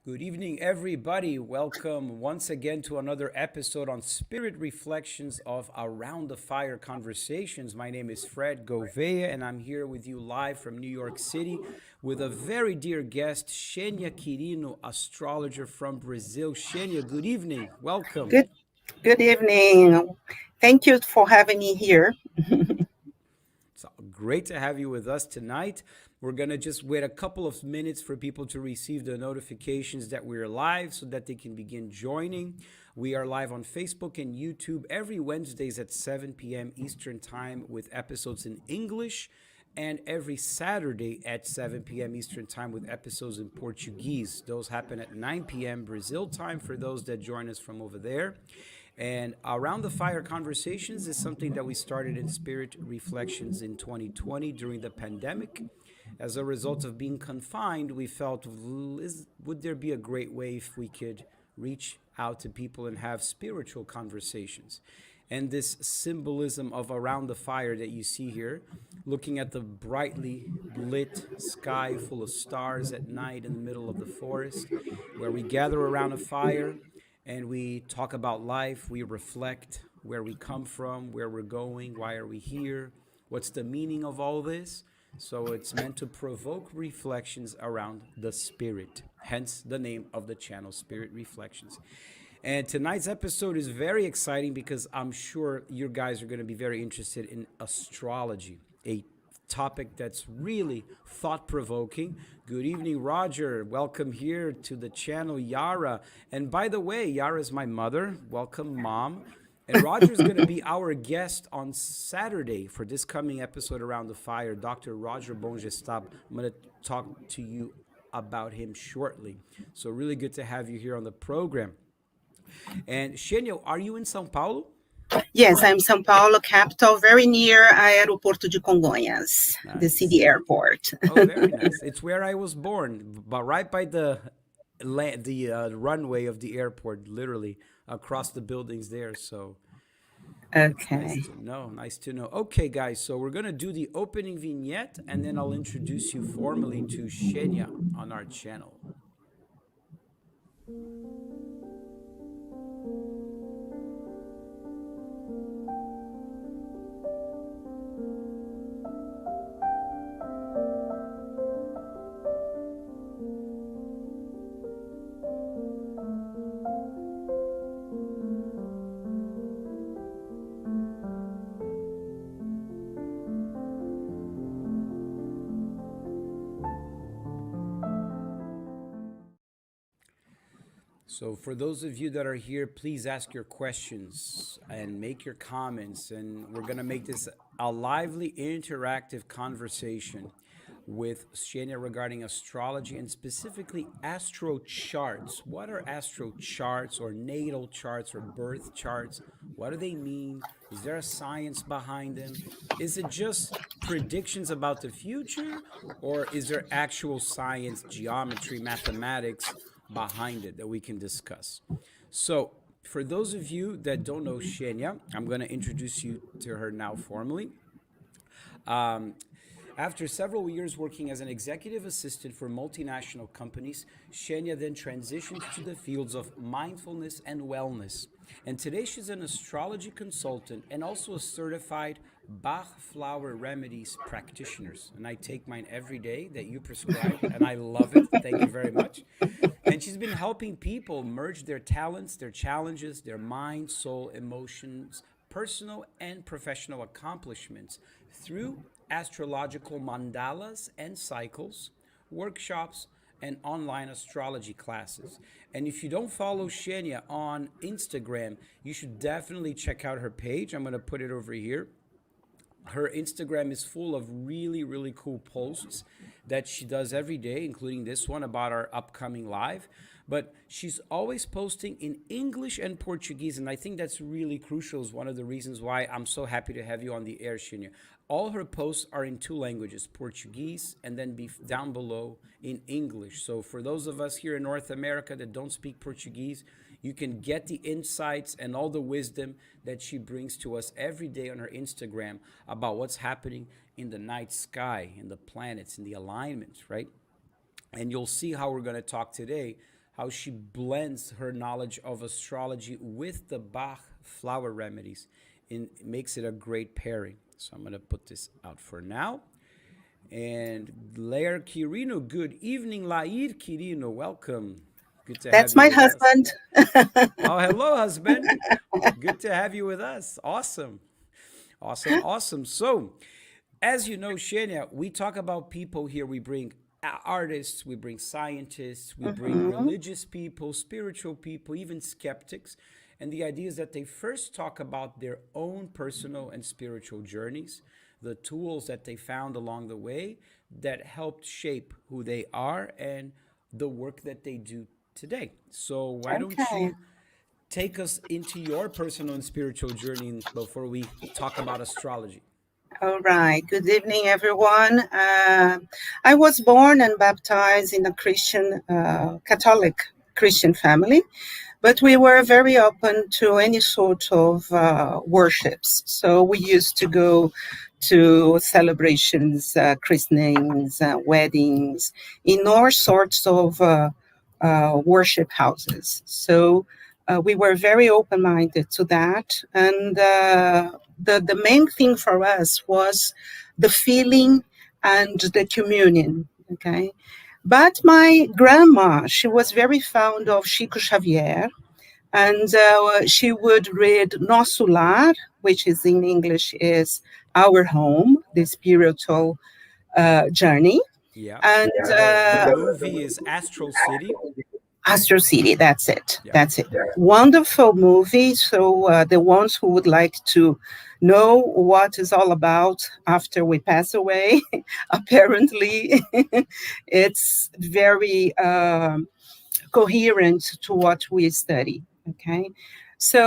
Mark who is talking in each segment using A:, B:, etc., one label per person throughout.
A: Good evening, everybody. Welcome once again to another episode on Spirit Reflections of Around the Fire Conversations. My name is Fred Gouveia, and I'm here with you live from New York City with a very dear guest, Xênia Quirino, astrologer from Brazil. Xenia, good evening. Welcome.
B: Good, good evening. Thank you for having me here.
A: It's great to have you with us tonight. We're going to just wait a couple of minutes for people to receive the notifications that we're live so that they can begin joining. We are live on Facebook and YouTube every Wednesdays at 7 p.m. Eastern Time with episodes in English, and every Saturday at 7 p.m. Eastern Time with episodes in Portuguese. Those happen at 9 p.m. Brazil time for those that join us from over there. And Around the Fire Conversations is something that we started in Spirit Reflections in 2020 during the pandemic. As a result of being confined, we felt, would there be a great way if we could reach out to people and have spiritual conversations? And this symbolism of around the fire that you see here, looking at the brightly lit sky full of stars at night in the middle of the forest, where we gather around a fire and we talk about life, we reflect where we come from, where we're going, why are we here, what's the meaning of all this. So it's meant to provoke reflections around the spirit, hence the name of the channel, Spirit Reflections. And tonight's episode is very exciting because I'm sure you guys are going to be very interested in astrology, a topic that's really thought-provoking. Good evening, Roger. Welcome here to the channel, Yara. And by the way, Yara is my mother. Welcome, Mom. And Roger is going to be our guest on Saturday for this coming episode Around the Fire. Dr. Roger Bongestab. I'm going to talk to you about him shortly. So really good to have you here on the program. And Xenia, are you in São Paulo?
B: Yes, I'm São Paulo, capital, very near Aeroporto de Congonhas, the city
A: Nice.
B: airport.
A: Oh, very nice. It's where I was born, but right by the runway of the airport, literally across the buildings there. So that's nice
B: Okay.
A: to know. Nice to know. Okay, guys. So we're gonna do the opening vignette, and then I'll introduce you formally to Xenia on our channel. So for those of you that are here, please ask your questions and make your comments. And we're going to make this a lively, interactive conversation with Xenia regarding astrology and specifically astro charts. What are astro charts or natal charts or birth charts? What do they mean? Is there a science behind them? Is it just predictions about the future, or is there actual science, geometry, mathematics behind it that we can discuss? So, for those of you that don't know Xenia, I'm going to introduce you to her now formally. Um, After several years working as an executive assistant for multinational companies, Xenia then transitioned to the fields of mindfulness and wellness. And today she's an astrology consultant and also a certified Bach Flower Remedies practitioner. And I take mine every day that you prescribe, and I love it. Thank you very much. And she's been helping people merge their talents, their challenges, their mind, soul, emotions, personal and professional accomplishments through astrological mandalas and cycles, workshops, and online astrology classes. And if you don't follow Xenia on Instagram, you should definitely check out her page. I'm going to put it over here. Her Instagram is full of really, really cool posts that she does every day, including this one about our upcoming live. But she's always posting in English and Portuguese, and I think that's really crucial. Is one of the reasons why I'm so happy to have you on the air, Shinya. All her posts are in two languages, Portuguese and then down below in English. So for those of us here in North America that don't speak Portuguese, you can get the insights and all the wisdom that she brings to us every day on her Instagram about what's happening in the night sky, in the planets, in the alignments, right? And you'll see how we're going to talk today, how she blends her knowledge of astrology with the Bach Flower Remedies. And it makes it a great pairing. So I'm going to put this out for now. And Lair Quirino, good evening, Lair Quirino. Welcome. Good to have
B: That's
A: you
B: my
A: with us.
B: husband.
A: Oh, hello, husband. Good to have you with us. Awesome. Awesome. Awesome. So, as you know, Xenia, we talk about people here. We bring artists, we bring scientists, we bring
B: Mhm.
A: religious people, spiritual people, even skeptics. And the idea is that they first talk about their own personal and spiritual journeys, the tools that they found along the way that helped shape who they are and the work that they do today. So, why don't
B: Okay.
A: you take us into your personal and spiritual journey before we talk about astrology?
B: All right. Good evening, everyone. I was born and baptized in a Catholic Christian family, but we were very open to any sort of worships. So we used to go to celebrations, christenings, weddings, in all sorts of worship houses. So we were very open minded to that. And the main thing for us was the feeling and the communion. Okay. But my grandma, she was very fond of Chico Xavier, and she would read Nosso Lar, which is in English is our home, the spiritual journey,
A: Yeah.
B: and
A: The movie is Astral City.
B: Astro City. That's it.
A: Yeah.
B: That's it. Wonderful movie. So the ones who would like to know what is all about after we pass away, apparently, it's very coherent to what we study. Okay. So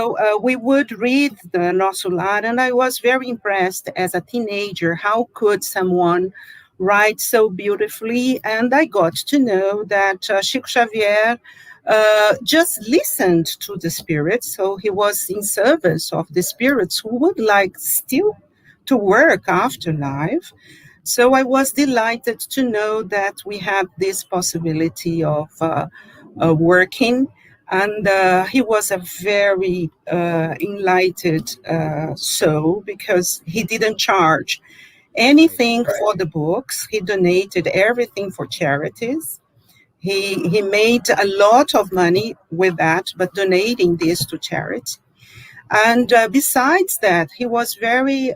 B: we would read the Nosso Lar, and I was very impressed as a teenager. How could someone write so beautifully? And I got to know that Chico Xavier just listened to the spirits. So he was in service of the spirits who would like still to work after life. So I was delighted to know that we had this possibility of working. And he was a very enlightened soul because he didn't charge
A: Right.
B: anything for the books. He donated everything for charities. He made a lot of money with that, but donating this to charity. And besides that, he was very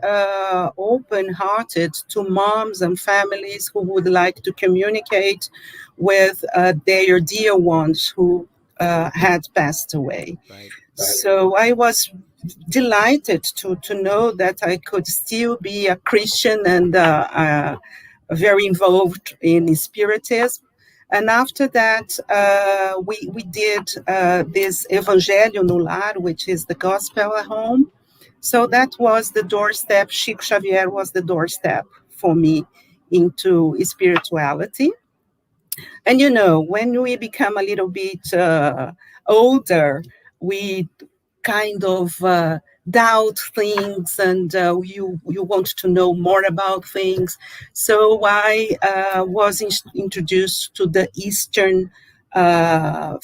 B: open hearted to moms and families who would like to communicate with their dear ones who had passed away.
A: Right.
B: So I was delighted to know that I could still be a Christian and very involved in spiritism. And after that, we did this Evangelho no Lar, which is the gospel at home. So that was the doorstep. Chico Xavier was the doorstep for me into spirituality. And when we become a little bit older, we kind of doubt things, and you want to know more about things. So I was introduced to the Eastern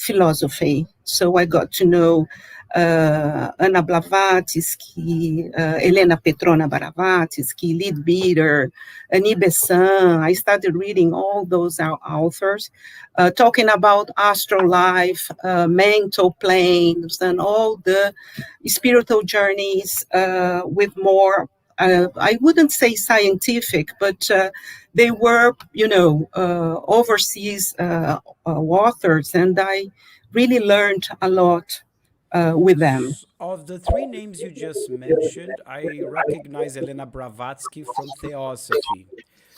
B: philosophy. So I got to know Anna Blavatsky, Elena Petrona Blavatsky, Leadbeater, Annie Besant. I started reading all those authors, talking about astral life, mental planes, and all the spiritual journeys with more. I wouldn't say scientific, but they were, overseas authors, and I really learned a lot with them.
A: Of the three names you just mentioned, I recognize Elena Blavatsky from Theosophy.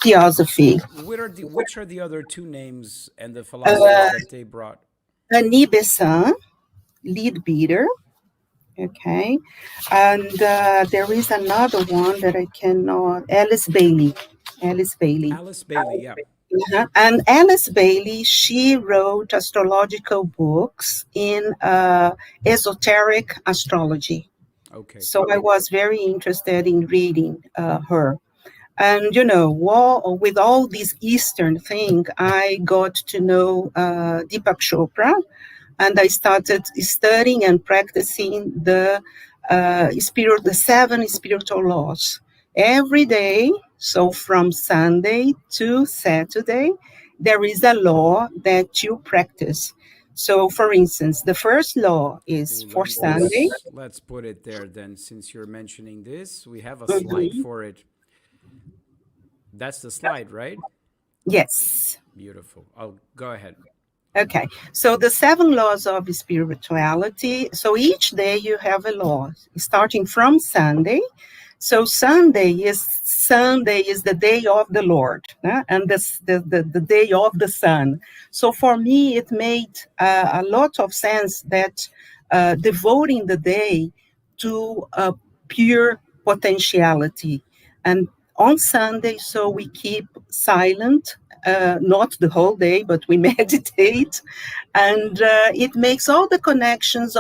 B: Theosophy.
A: Which are the other two names and the philosophers
B: Uh,
A: that they brought?
B: Annie Besant, lead beater. Okay. And there is another one that I cannot, Alice Bailey. Alice Bailey.
A: Alice Bailey, yeah.
B: And Alice Bailey, she wrote astrological books in esoteric astrology.
A: Okay.
B: So I was very interested in reading her. And with all this Eastern thing, I got to know Deepak Chopra, and I started studying and practicing the seven spiritual laws every day. So from Sunday to Saturday, there is a law that you practice. So, for instance, the first law is
A: Ooh,
B: for Sunday.
A: let's put it there then. Since you're mentioning this, we have a slide
B: Mhm.
A: for it. That's the slide, right?
B: Yes.
A: Beautiful. I'll go ahead.
B: Okay, so the seven laws of spirituality. So each day you have a law, starting from Sunday. So Sunday is the day of the Lord, and the day of the sun. So for me, it made a lot of sense that devoting the day to pure potentiality. And on Sunday, so we keep silent, not the whole day, but we meditate, and it makes all the connections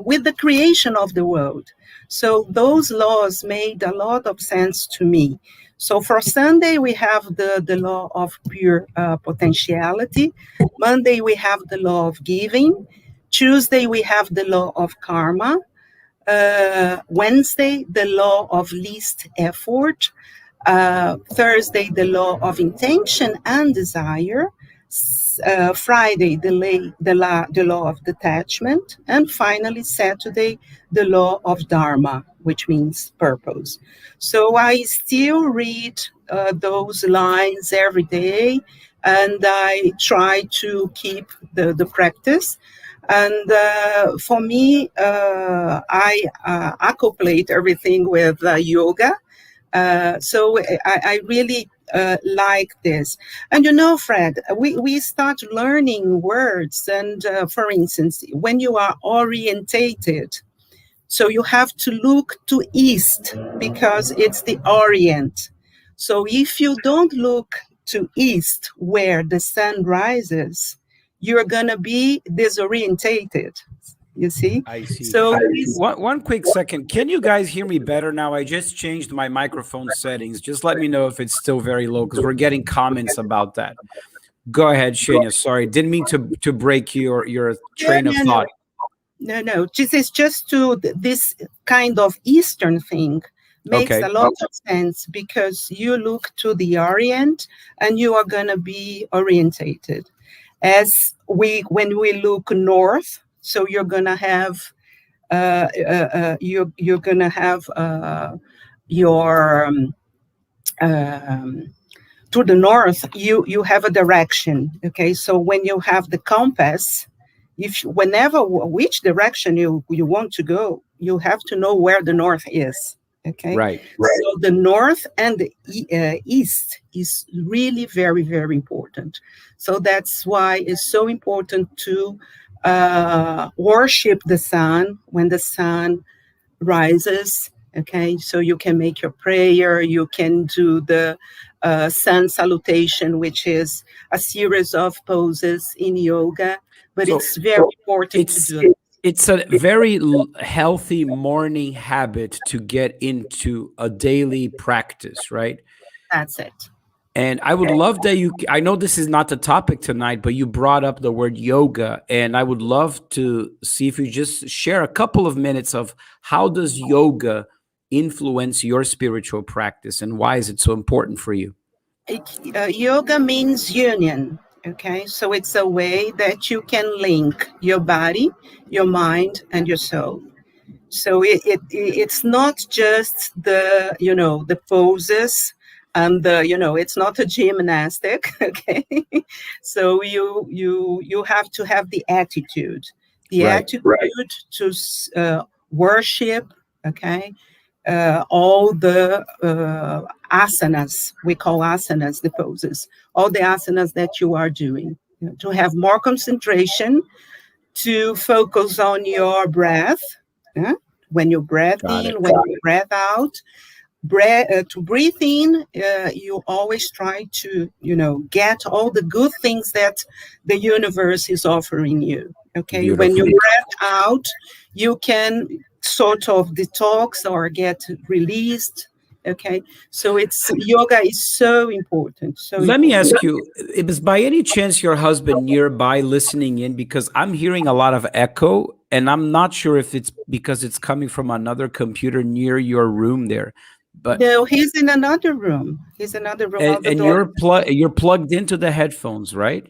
B: with the creation of the world. So those laws made a lot of sense to me. So for Sunday, we have the law of pure potentiality. Monday, we have the law of giving. Tuesday, we have the law of karma. Wednesday, the law of least effort. Thursday, the law of intention and desire. Friday, the law of detachment. And finally, Saturday, the law of Dharma, which means purpose. So I still read those lines every day, and I try to keep the practice. And for me, I accouplate everything with yoga. So I really like this. And Fred, we start learning words. And for instance, when you are orientated, so you have to look to east because it's the Orient. So if you don't look to east where the sun rises, you're going to be disorientated, you see?
A: I see.
B: So
A: One quick second. Can you guys hear me better now? I just changed my microphone settings. Just let me know if it's still very low because we're getting comments about that. Go ahead, Xenia. Sorry, didn't mean to break your
B: no,
A: train of
B: no, no.
A: thought.
B: No. This is just this kind of Eastern thing makes
A: Okay.
B: a lot of sense because you look to the Orient and you are going to be orientated. When we look north, so you're going to have you're going to have your to the north, you have a direction. Okay, so when you have the compass, if whenever which direction you want to go, you have to know where the north is. Okay,
A: Right.
B: so the north and the east is really very, very important. So that's why it's so important to worship the sun when the sun rises. Okay, so you can make your prayer, you can do the sun salutation, which is a series of poses in yoga, but
A: So
B: it's very important to
A: it's
B: do it.
A: it's a very healthy morning habit to get into a daily practice, right?
B: That's it.
A: And I would love that I know this is not the topic tonight, but you brought up the word yoga. And I would love to see if you just share a couple of minutes of how does yoga influence your spiritual practice and why is it so important for you?
B: Yoga means union. Okay, so it's a way that you can link your body, your mind, and your soul. So it's not just the poses and it's not a gymnastic. Okay, so you have to have the
A: Right.
B: attitude to worship. Okay, all the asanas, we call asanas the poses, all the asanas that you are doing, to have more concentration, to focus on your breath. Yeah? When you breathe
A: Got it.
B: in, when you breathe out, to breathe in, you always try to, get all the good things that the universe is offering you. Okay, when you
A: Beautiful.
B: breathe out, you can sort of detox or get released. Okay, so it's yoga is so important. So
A: Let me
B: important.
A: ask you, is by any chance your husband nearby listening in? Because I'm hearing a lot of echo, and I'm not sure if it's because it's coming from another computer near your room there. But
B: No, he's in another room. He's in another room out the
A: and
B: door.
A: you're plugged into the headphones, right?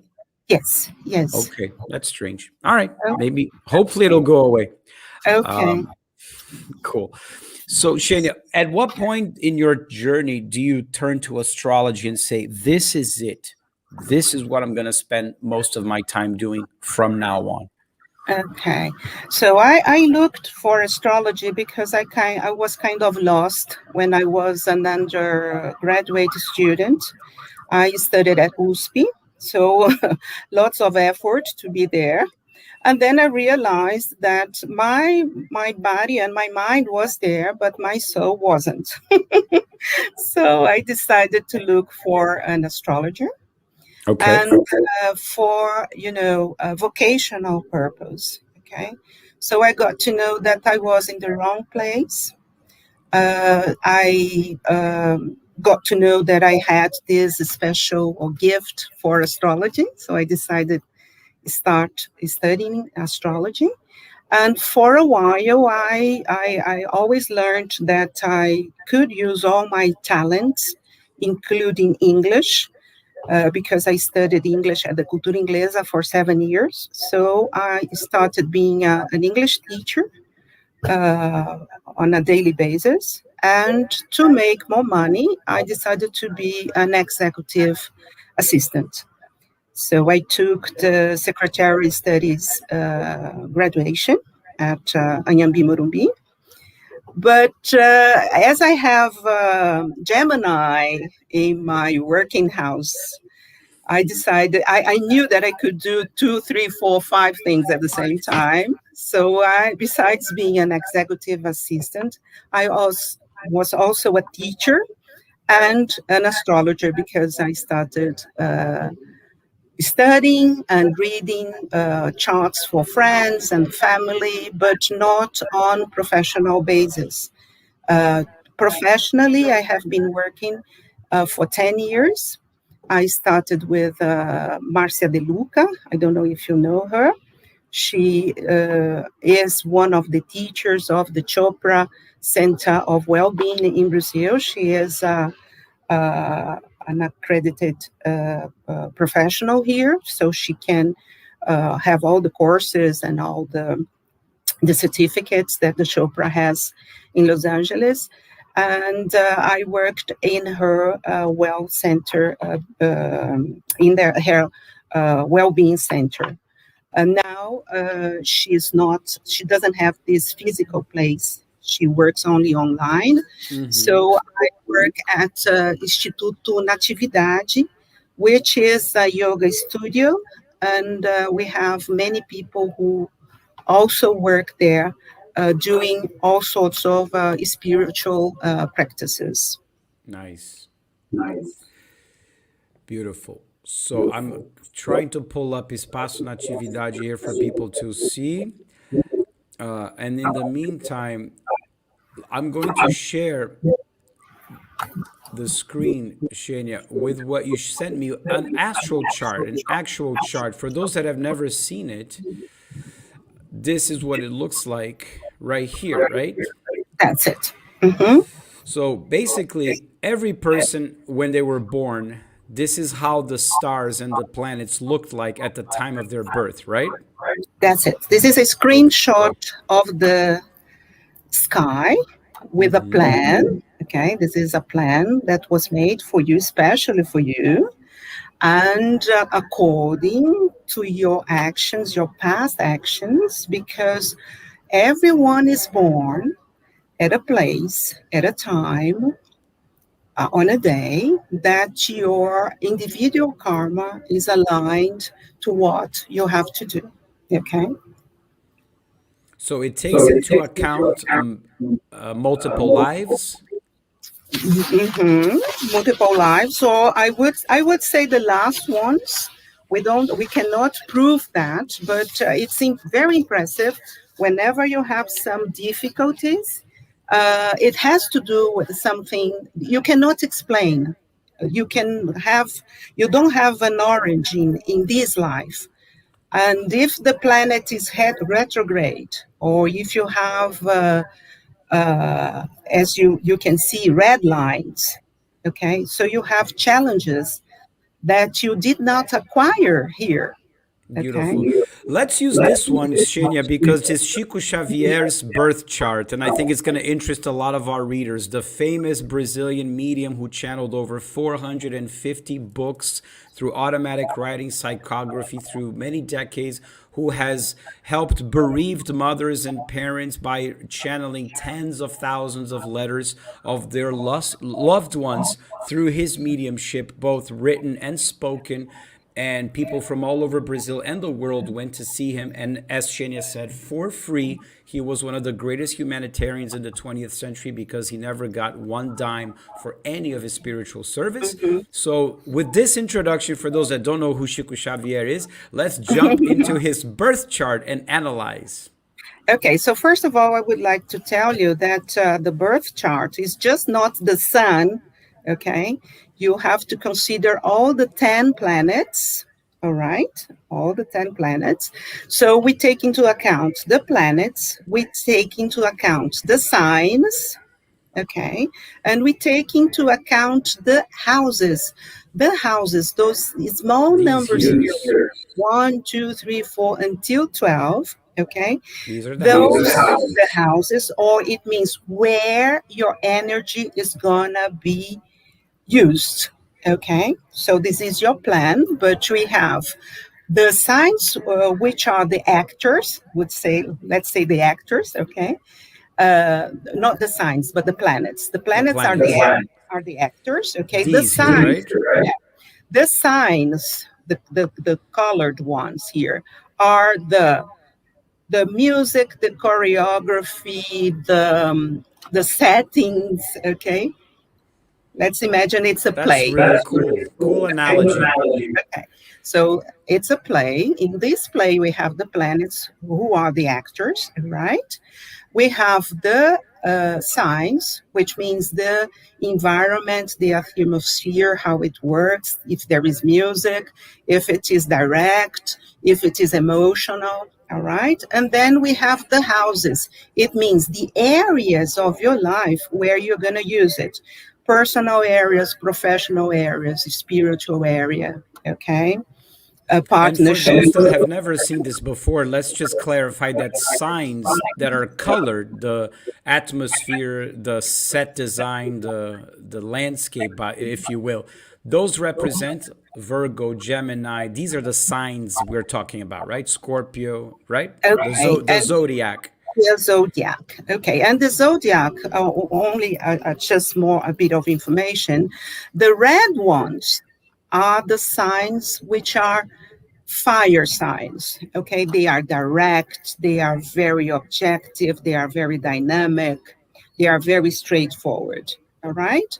B: Yes, yes.
A: Okay, that's strange. All right, maybe hopefully it'll go away.
B: Okay.
A: Um, cool. So, Xenia, at what point in your journey do you turn to astrology and say, "This is it. This is what I'm going to spend most of my time doing from now on"?
B: Okay, so I looked for astrology because I was kind of lost when I was an undergraduate student. I studied at USP, so lots of effort to be there. And then I realized that my body and my mind was there, but my soul wasn't. So I decided to look for an astrologer
A: Okay.
B: and for a vocational purpose. Okay, so I got to know that I was in the wrong place. I got to know that I had this special or gift for astrology, so I decided to start studying astrology. And for a while, I always learned that I could use all my talents, including English, because I studied English at the Cultura Inglesa for 7 years. So I started being an English teacher uh, on a daily basis. And to make more money, I decided to be an executive assistant. So I took the secretary studies graduation at Anhembi Morumbi. But as I have Gemini in my working house, I decided I knew that I could do two, three, four, five things at the same time. So besides being an executive assistant, I was also a teacher and an astrologer because I started studying and reading charts for friends and family, but not on professional basis. Uh, Professionally, I have been working for 10 years. I started with Marcia De Luca. I don't know if you know her. She is one of the teachers of the Chopra Center of Wellbeing in Brazil. She is an accredited professional here, so she can have all the courses and all the certificates that the Chopra has in Los Angeles. And I worked in her well center, her well-being center. And now she doesn't have this physical place. She works only online.
A: Mm-hmm.
B: So I work at Instituto Natividade, which is a yoga studio. And we have many people who also work there doing all sorts of spiritual practices.
A: Nice. Beautiful. So I'm trying to pull up Espaço Natividade here for people to see. And in the meantime, I'm going to share the screen, Xenia, with what you sent me, an astral chart, an actual chart. For those that have never seen it, this is what it looks like right here, right?
B: That's it. Hmm.
A: So basically, every person, when they were born, this is how the stars and the planets looked like at the time of their birth, right?
B: That's it. This is a screenshot of the sky with a
A: Mm-hmm.
B: plan. Okay, this is a plan that was made for you, especially for you. And according to your actions, your past actions, because everyone is born at a place, at a time, on a day that your individual karma is aligned to what you have to do. Okay?
A: So it takes into account multiple lives.
B: Hmm. Multiple lives. So I would say the last ones. We cannot prove that, but it's very impressive. Whenever you have some difficulties, It has to do with something you cannot explain. You can have, you don't have an origin in this life. And if the planet is retrograde, or if you have, as you can see, red lines, okay, so you have challenges that you did not acquire here, okay?
A: Beautiful. Let's use this one, Xenia, because it's Chico Xavier's birth chart, and I think it's going to interest a lot of our readers. The famous Brazilian medium who channeled over 450 books through automatic writing, psychography, through many decades, who has helped bereaved mothers and parents by channeling tens of thousands of letters of their loved ones through his mediumship, both written and spoken, and people from all over Brazil and the world went to see him. And as Xenia said, for free, he was one of the greatest humanitarians in the 20th century because he never got one dime for any of his spiritual service. So, with this introduction, for those that don't know who Chico Xavier is, let's jump into his birth chart and analyze.
B: Okay, so first of all, I would like to tell you that the birth chart is just not the sun, okay? You have to consider all the 10 planets, all right? All the 10 planets. So we take into account the planets, we take into account the signs, okay? And we take into account the houses. The houses, those small
A: These
B: numbers
A: here.
B: here, 1, 2, 3, 4, until 12, okay?
A: These are the
B: Those
A: houses.
B: are the houses, or it means where your energy is gonna be used. Okay, so this is your plan, but we have the signs, which are the actors, would say, let's say the actors, okay? Not the signs, but the planets. The
A: The
B: planets
A: planets.
B: are the actors, okay? The
A: These here,
B: signs,
A: right?
B: yeah, the signs, the colored ones here are the music, the choreography, the settings, okay? Let's imagine it's a
A: That's
B: play.
A: really cool. Cool analogy.
B: Okay. So it's a play. In this play, we have the planets who are the actors, right? We have the signs, which means the environment, the atmosphere, how it works, if there is music, if it is direct, if it is emotional, all right? And then we have the houses. It means the areas of your life where you're going to use it. Personal areas, professional areas, spiritual area, okay? A
A: And for
B: partnership.
A: those that have never seen this before, let's just clarify that signs that are colored, the atmosphere, the set design, the landscape, if you will, those represent Virgo, Gemini. These are the signs we're talking about, right? Scorpio, right?
B: Okay,
A: The zodiac.
B: the zodiac. Okay, and the zodiac, only just more a bit of information. The red ones are the signs which are fire signs. Okay, they are direct, they are very objective, they are very dynamic, they are very straightforward. All right,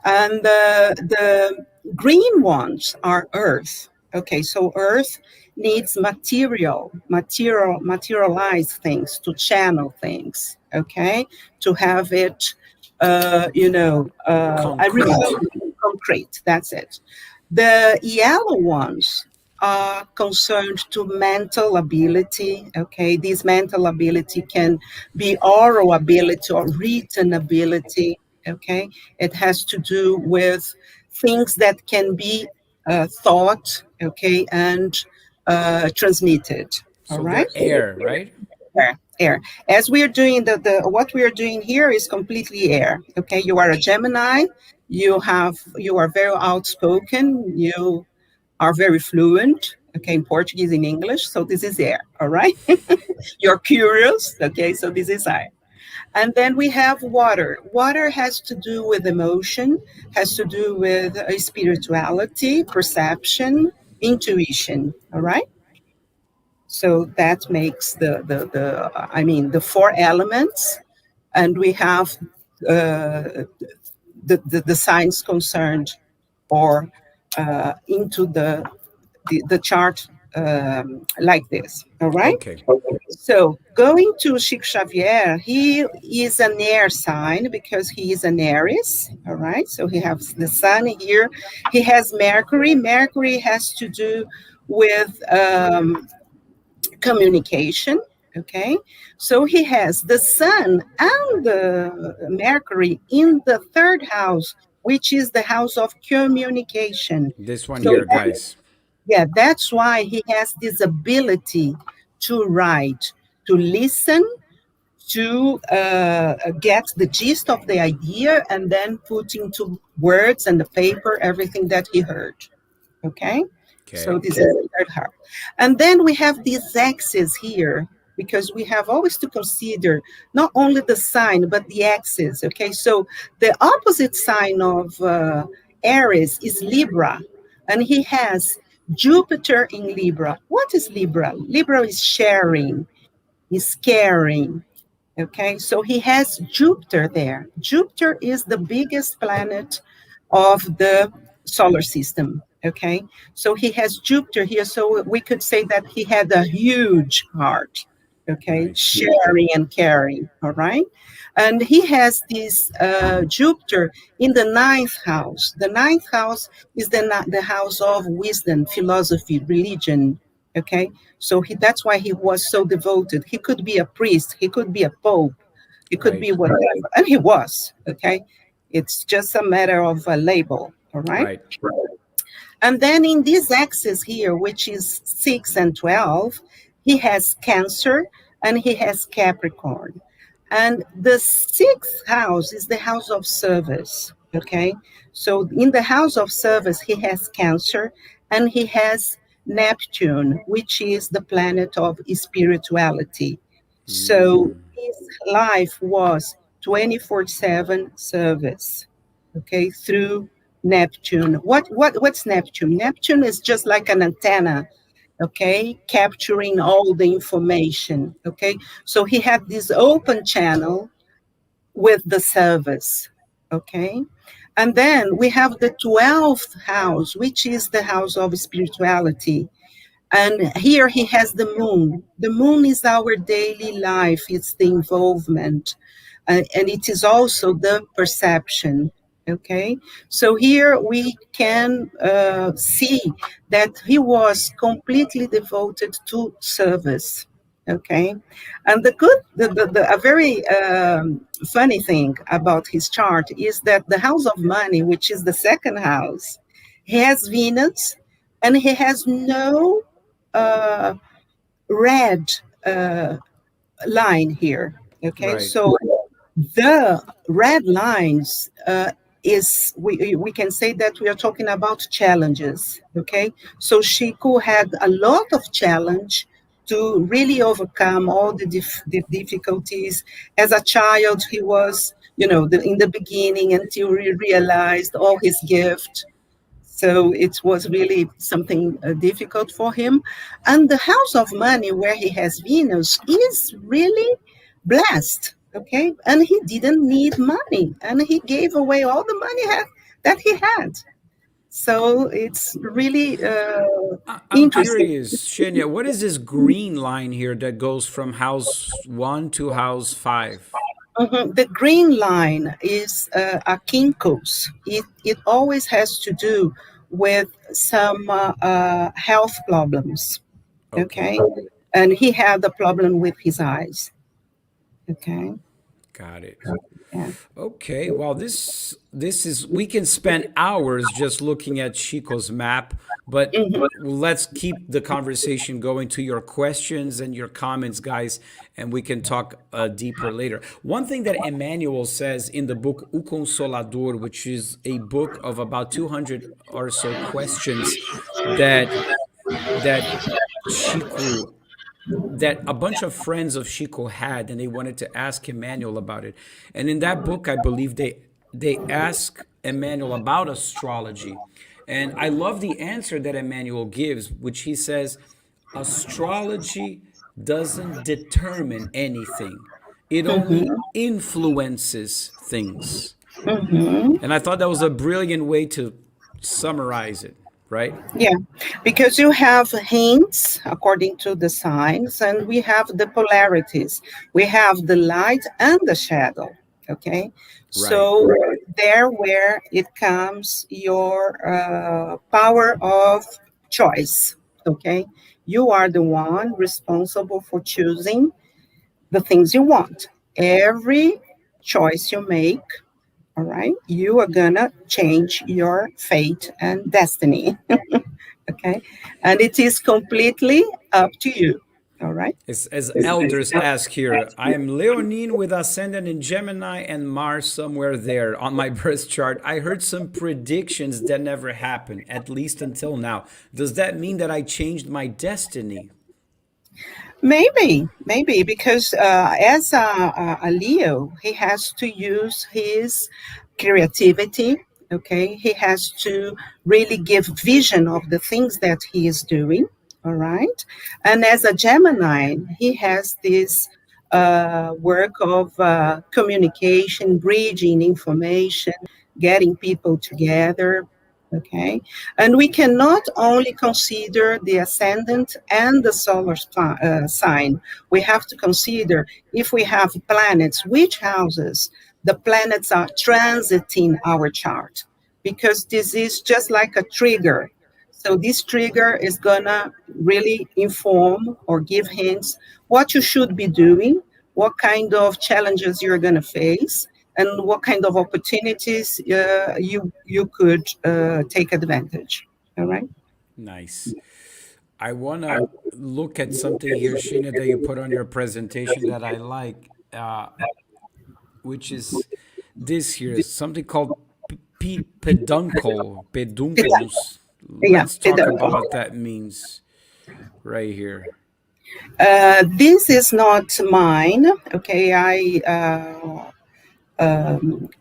B: and the green ones are earth. Okay, so earth needs materialize things, to channel things, okay, to have it, a
A: Concrete.
B: result, concrete, that's it. The yellow ones are concerned to mental ability. Okay, this mental ability can be oral ability or written ability. Okay, it has to do with things that can be thought. Okay, and transmitted. All
A: So
B: right.
A: they're air, right?
B: Air. As we are doing the what we are doing here is completely air. Okay, you are a Gemini. You are very outspoken. You are very fluent. Okay, in Portuguese, in English. So this is air. All right. You're curious. Okay, so this is air. And then we have water. Water has to do with emotion, has to do with spirituality, perception, intuition. All right. So that makes the four elements, and we have the signs concerned, or into the chart, like this. All right.
A: Okay.
B: So going to Chico Xavier, he is an air sign because he is an Aries, all right? So he has the sun here. He has Mercury. Mercury has to do with communication, okay? So he has the sun and the Mercury in the third house, which is the house of communication.
A: This one
B: So
A: here, guys.
B: yeah, that's why he has this ability to write, to listen, to get the gist of the idea, and then put into words and the paper everything that he heard. Okay? So
A: Okay.
B: this is the third heart. And then we have these axes here, because we have always to consider not only the sign, but the axis. Okay? So the opposite sign of Aries is Libra, and he has Jupiter in Libra. What is Libra? Libra is sharing, is caring. Okay, so he has Jupiter there. Jupiter is the biggest planet of the solar system. Okay, so he has Jupiter here. So we could say that he had a huge heart. Okay,
A: Nice.
B: sharing and caring. All right, and he has this Jupiter in the ninth house. The ninth house is the house of wisdom, philosophy, religion. Okay, so that's why he was so devoted. He could be a priest, he could be a pope, he could
A: Right.
B: be whatever, and he was. Okay, it's just a matter of a label. All right.
A: Right.
B: And then in this axis here, which is 6 and 12, he has Cancer and he has Capricorn. And the sixth house is the house of service. Okay. So in the house of service, he has Cancer and he has Neptune, which is the planet of spirituality. So
A: Mm.
B: his life was 24/7 service, okay, through Neptune. What's Neptune? Neptune is just like an antenna, okay, capturing all the information, okay? So he had this open channel with the service, okay? And then we have the 12th house, which is the house of spirituality. And here he has the moon. The moon is our daily life, it's the involvement, and it is also the perception. Okay, so here we can see that he was completely devoted to service. Okay, and a very funny thing about his chart is that the house of money, which is the second house, he has Venus, and he has no uh, red uh, line here. Okay,
A: Right.
B: so the red lines is we can say that we are talking about challenges. Okay, so Chico had a lot of challenge to really overcome all the difficulties. As a child, he was, in the beginning until he realized all his gift, so it was really something difficult for him. And the house of money, where he has Venus, is really blessed. Okay. And he didn't need money. And he gave away all the money that he had. So it's really
A: I'm
B: interesting.
A: curious, Xenia, what is this green line here that goes from house one to house five?
B: Mhm. The green line is a kinkos. It always has to do with some health problems.
A: Okay.
B: Okay, and he had a problem with his eyes. Okay,
A: Got it.
B: yeah.
A: Okay, well, this is we can spend hours just looking at Chico's map, but
B: Mhm.
A: let's keep the conversation going to your questions and your comments, guys, and we can talk deeper later. One thing that Emmanuel says in the book O Consolador, which is a book of about 200 or so questions that that Chico that a bunch of friends of Chico had, and they wanted to ask Emmanuel about it. And in that book, I believe they ask Emmanuel about astrology. And I love the answer that Emmanuel gives, which he says, astrology doesn't determine anything. It only
B: Mhm.
A: influences things.
B: Mhm.
A: And I thought that was a brilliant way to summarize it, right?
B: Yeah, because you have hints according to the signs, and we have the polarities. We have the light and the shadow. Okay,
A: Right.
B: so there where it comes your power of choice. Okay, you are the one responsible for choosing the things you want. Every choice you make, all right, you are gonna change your fate and destiny. Okay, and it is completely up to you. All right.
A: As elders ask here, I am Leonine with Ascendant in Gemini and Mars somewhere there on my birth chart. I heard some predictions that never happened, at least until now. Does that mean that I changed my destiny?
B: Maybe because as a Leo, he has to use his creativity. Okay, he has to really give vision of the things that he is doing. All right, and as a Gemini, he has this work of communication, bridging information, getting people together. Okay, and we cannot only consider the ascendant and the solar sign. We have to consider if we have planets, which houses the planets are transiting our chart, because this is just like a trigger. So this trigger is gonna really inform or give hints what you should be doing, what kind of challenges you're gonna face, and what kind of opportunities you could take advantage. All right.
A: Nice. I want to look at something here, Sheena, that you put on your presentation that I like, which is this here, something called pedunculus.
B: Yeah.
A: Let's talk about what that means right here.
B: This is not mine. Okay, I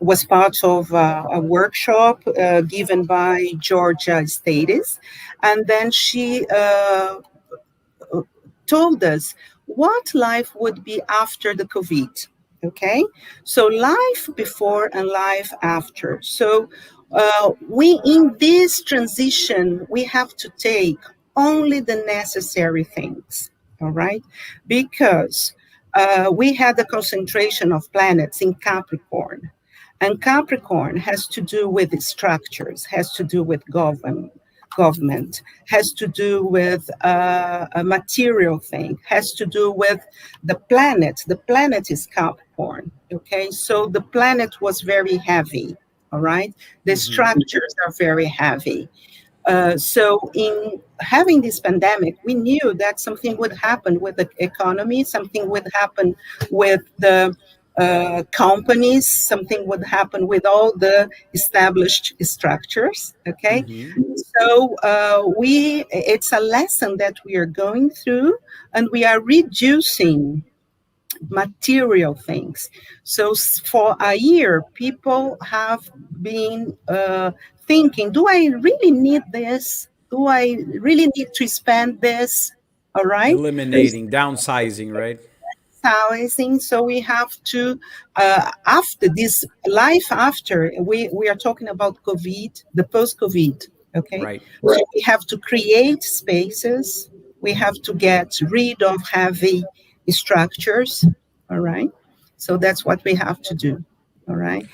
B: was part of a workshop given by Georgia Statis, and then she told us what life would be after the COVID. Okay, so life before and life after. So we in this transition we have to take only the necessary things. All right, because we had a concentration of planets in Capricorn. And Capricorn has to do with structures, has to do with government, has to do with a material thing, has to do with the planet. The planet is Capricorn, okay? So the planet was very heavy, all right? The structures are very heavy. So, in having this pandemic, we knew that something would happen with the economy, something would happen with the companies, something would happen with all the established structures. Okay, so it's a lesson that we are going through, and we are reducing material things. So for a year, people have been thinking, do I really need this? Do I really need to spend this? All right.
A: Eliminating, downsizing, right?
B: Housing. So we have to, after this life after, we are talking about COVID, the post-COVID. Okay.
A: Right.
B: So we have to create spaces. We have to get rid of heavy structures. All right. So that's what we have to do. All right.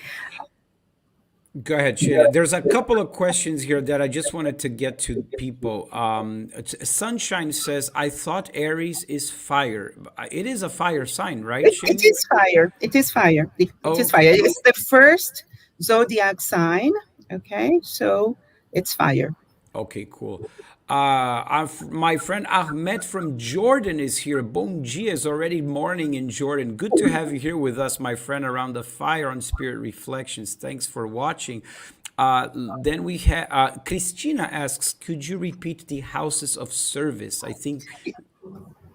A: Go ahead, Sheena. There's a couple of questions here that I just wanted to get to people. Sunshine says, I thought Aries is fire. It is a fire sign, right,
B: It
A: Sheena?
B: is fire. It is fire. It is fire.
A: Okay.
B: It's the first zodiac sign. Okay. So it's fire.
A: Okay, cool. My friend Ahmed from Jordan is here. Bon dia, is already morning in Jordan. Good to have you here with us, my friend, around the fire on Spirit Reflections. Thanks for watching. Then we have Christina asks, could you repeat the houses of service? I think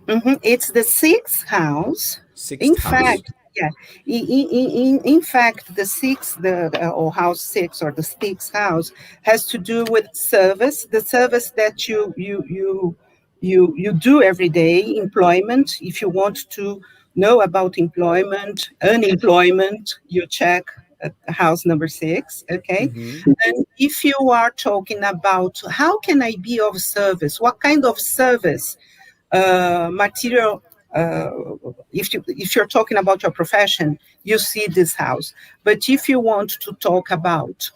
B: It's the sixth house. In
A: sixth house.
B: fact, yeah. In fact, the sixth, or house six, or the sixth house has to do with service. The service that you do every day. Employment. If you want to know about employment, unemployment, you check house number 6, okay?
A: Mm-hmm.
B: And if you are talking about how can I be of service, what kind of service, material, uh, if you're talking about your profession, you see this house. But if you want to talk about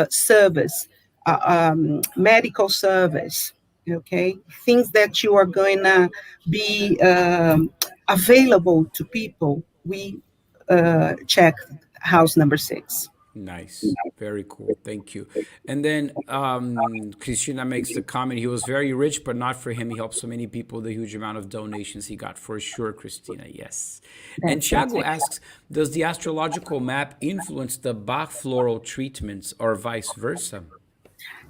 B: service, medical service, okay, things that you are going to be available to people, we check house number 6.
A: Nice. Very cool. Thank you. And then Christina makes the comment, he was very rich, but not for him. He helped so many people, the huge amount of donations he got, for sure, Christina. Yes. And
B: That's
A: Thiago
B: it.
A: asks, does the astrological map influence the Bach floral treatments or vice versa?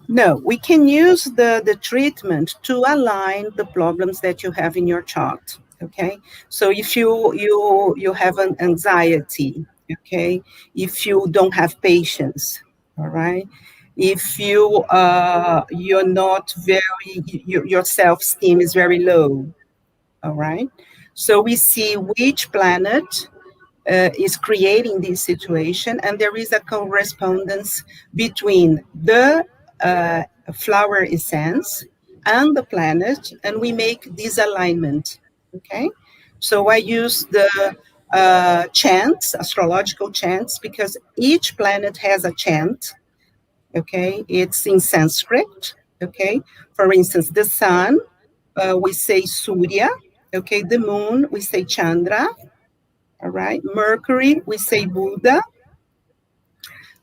B: No, we can use the treatment to align the problems that you have in your chart. Okay, so if you have an anxiety, okay, if you don't have patience, all right, if you're not very, your self-esteem is very low, all right, so we see which planet is creating this situation, and there is a correspondence between the uh, flower essence and the planet, and we make this alignment. Okay, so I use the chants, astrological chants, because each planet has a chant. Okay, it's in Sanskrit. Okay, for instance, the sun, we say Surya. Okay, the moon, we say Chandra. All right. Mercury, we say Buddha.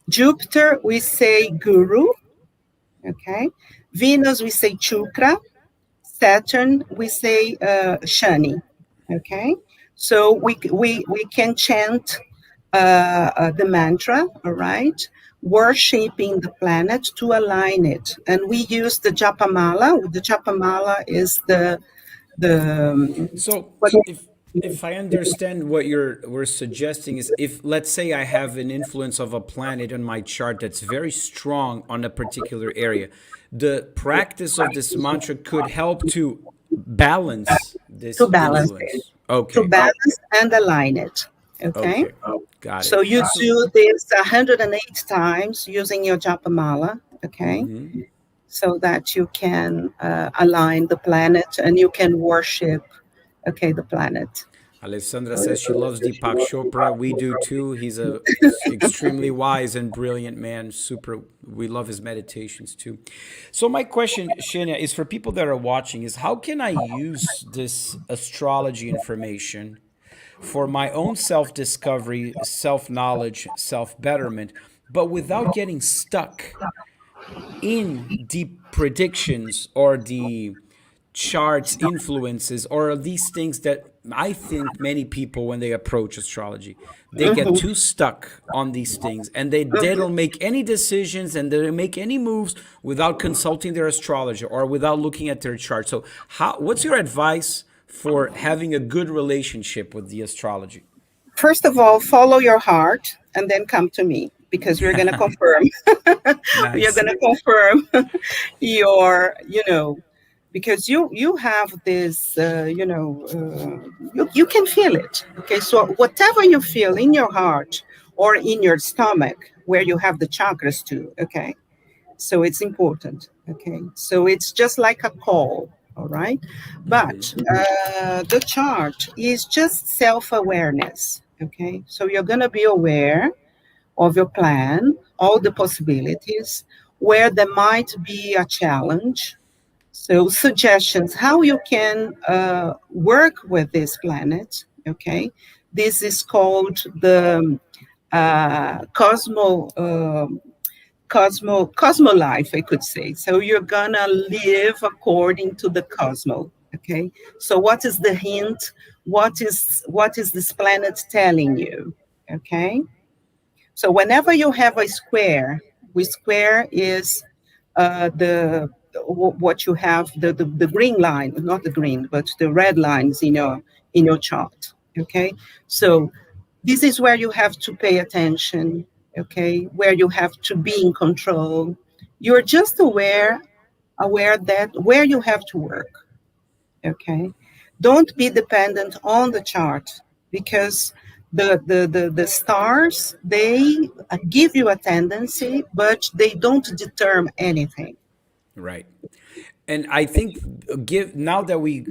B: Jupiter, we say Guru. Okay. Venus, we say Chukra. Saturn, we say Shani. Okay. So we can chant the mantra, all right, worshipping the planet to align it. And we use the Japamala. The Japamala is the
A: So
B: what
A: if I understand what we're suggesting is, if let's say I have an influence of a planet on my chart that's very strong on a particular area, the practice of this mantra could help to balance
B: to
A: this
B: balance it,
A: influence.
B: to
A: Okay.
B: balance and align it. Okay.
A: Okay. Got it.
B: So you
A: So
B: do this 108 times using your Japamala. Okay. So that you can align the planet and you can worship, okay, the planet.
A: Alessandra says she loves Deepak Chopra. We do too. He's a extremely wise and brilliant man. Super. We love his meditations too. So my question, Xenia, is for people that are watching: is how can I use this astrology information for my own self discovery, self knowledge, self betterment, but without getting stuck in the predictions or the charts influences or these things that I think many people, when they approach astrology, they get
B: Mhm.
A: too stuck on these things and they don't make any decisions and they don't make any moves without consulting their astrologer or without looking at their chart. So what's your advice for having a good relationship with the astrology?
B: First of all, follow your heart and then come to me because we're going to confirm. We are
A: Nice.
B: going to confirm your, because you have this, you can feel it. Okay, so whatever you feel in your heart or in your stomach, where you have the chakras too. Okay, so it's important. Okay, so it's just like a call. All right, but the chart is just self-awareness. Okay, so you're going to be aware of your plan, all the possibilities, where there might be a challenge. So, suggestions how you can work with this planet. Okay, this is called the cosmo life, I could say. So you're gonna live according to the cosmo. Okay, so what is the hint? What is this planet telling you? Okay, so whenever you have a square, which square is the what you have, the green line, not the green, but the red lines in your chart. Okay, so this is where you have to pay attention. Okay, where you have to be in control. You're just aware that where you have to work. Okay, don't be dependent on the chart because the stars, they give you a tendency, but they don't determine anything.
A: Right. And I think give now that we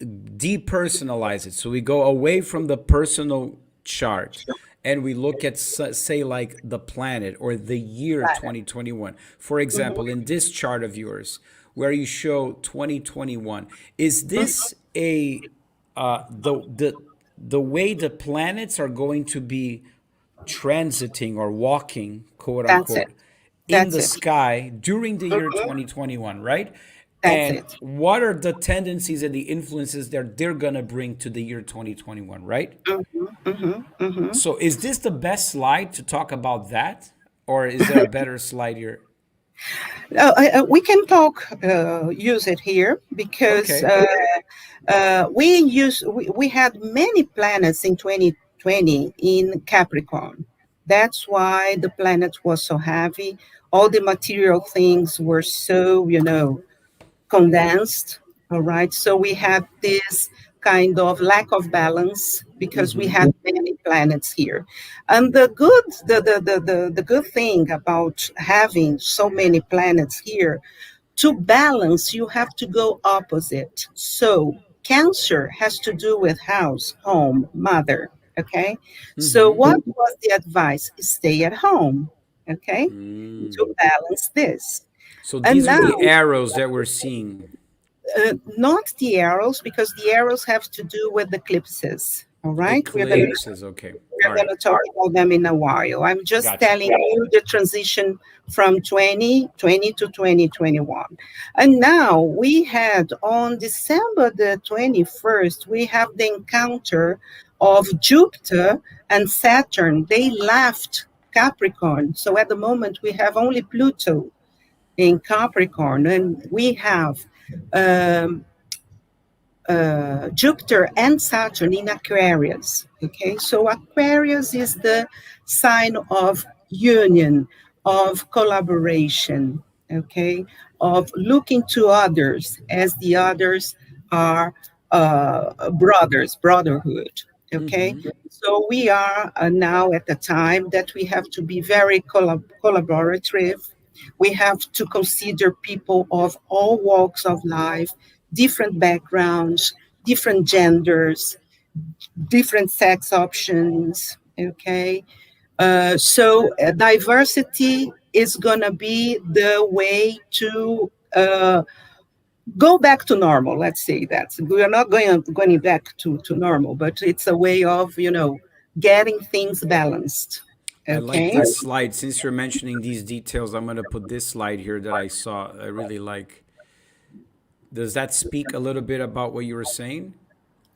A: depersonalize it, so we go away from the personal chart and we look at say like the planet or the year 2021. For example,
B: Mhm.
A: in this chart of yours where you show 2021, is
B: Mhm.
A: this a the way the planets are going to be transiting or walking, quote
B: That's it.
A: unquote, in
B: That's
A: the
B: it.
A: sky during the year
B: Mhm.
A: 2021, right?
B: That's
A: And
B: it.
A: what are the tendencies and the influences that they're going to bring to the year 2021, right?
B: Mhm. Mhm. Mhm.
A: So is this the best slide to talk about that? Or is there a better slide here?
B: We can talk, use it here because
A: Okay.
B: we had many planets in 2020 in Capricorn. That's why the planet was so heavy. All the material things were so, condensed. All right. So we had this kind of lack of balance because we
A: Mm-hmm.
B: had many planets here. And the good thing about having so many planets here, to balance, you have to go opposite. So Cancer has to do with house, home, mother. Okay. So
A: Mm-hmm.
B: what was the advice? Stay at home. Okay. To
A: Mm.
B: balance this.
A: So
B: And
A: these are
B: now,
A: the arrows that we're seeing.
B: not the arrows, because the arrows have to do with eclipses. All right.
A: Eclipses. Okay. All
B: We're
A: right.
B: going to talk about them in a while. I'm just
A: Gotcha.
B: telling you the transition from 2020 to 2021. And now we had on December the 21st, we have the encounter of Jupiter and Saturn. They left Capricorn. So at the moment, we have only Pluto in Capricorn, and we have um, Jupiter and Saturn in Aquarius. Okay, so Aquarius is the sign of union, of collaboration, okay, of looking to others as the others are brothers, brotherhood. Okay,
A: Mm-hmm.
B: so we are now at the time that we have to be very collaborative. We have to consider people of all walks of life, different backgrounds, different genders, different sex options. Okay. So diversity is going to be the way to go back to normal. Let's say that. We are not going back to normal, but it's a way of, getting things balanced.
A: I like
B: Okay.
A: this slide. Since you're mentioning these details, I'm going to put this slide here that I saw. I really like. Does that speak a little bit about what you were saying?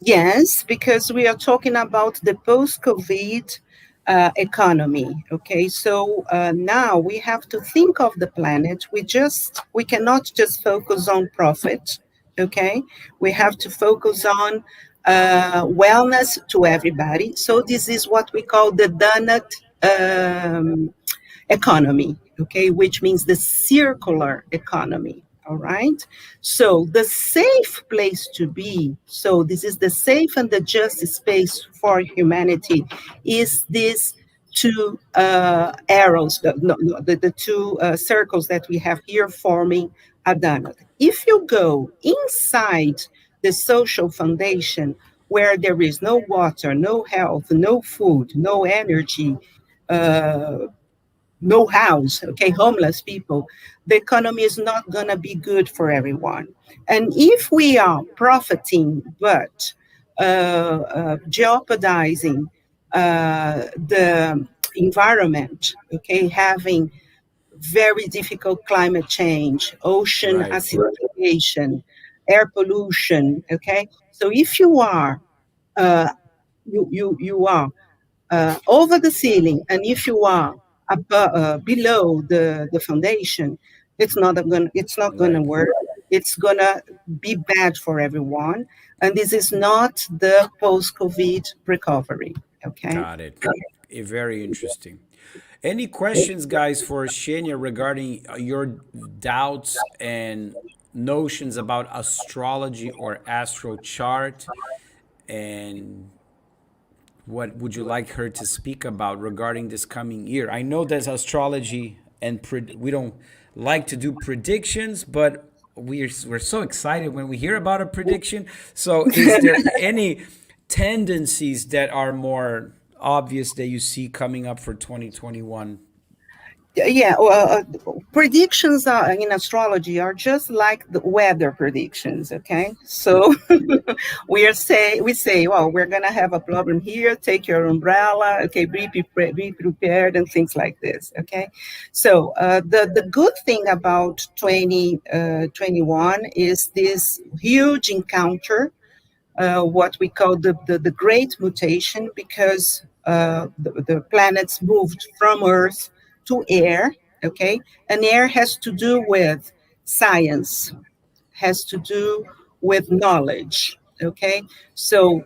B: Yes, because we are talking about the post-COVID economy. Okay, so now we have to think of the planet. We cannot just focus on profit. Okay, we have to focus on wellness to everybody. So this is what we call the donut economy, okay, which means the circular economy. All right. So the safe place to be, so this is the safe and the just space for humanity, is this two arrows, the two circles that we have here forming a donut. If you go inside the social foundation, where there is no water, no health, no food, no energy, uh, no house, okay, homeless people, the economy is not going to be good for everyone. And if we are profiting but jeopardizing the environment, okay, having very difficult climate change, ocean
A: Right.
B: acidification, air pollution, okay. So if you are uh, you are over the ceiling, and if you are below the foundation, it's not gonna
A: Right.
B: work. It's gonna be bad for everyone, and this is not the post-COVID recovery. Okay.
A: Got it. Very interesting. Any questions, guys, for Xenia regarding your doubts and notions about astrology or astro chart? And What would you like her to speak about regarding this coming year? I know there's astrology and we don't like to do predictions, but we're so excited when we hear about a prediction. So, is there any tendencies that are more obvious that you see coming up for 2021?
B: Yeah, well, predictions in astrology are just like the weather predictions. Okay, so we say, well, we're gonna have a problem here. Take your umbrella. Okay, be prepared and things like this. Okay, so the good thing about 2021 is this huge encounter, what we call the great mutation, because the planets moved from Earth to air, okay? And air has to do with science, has to do with knowledge, okay? So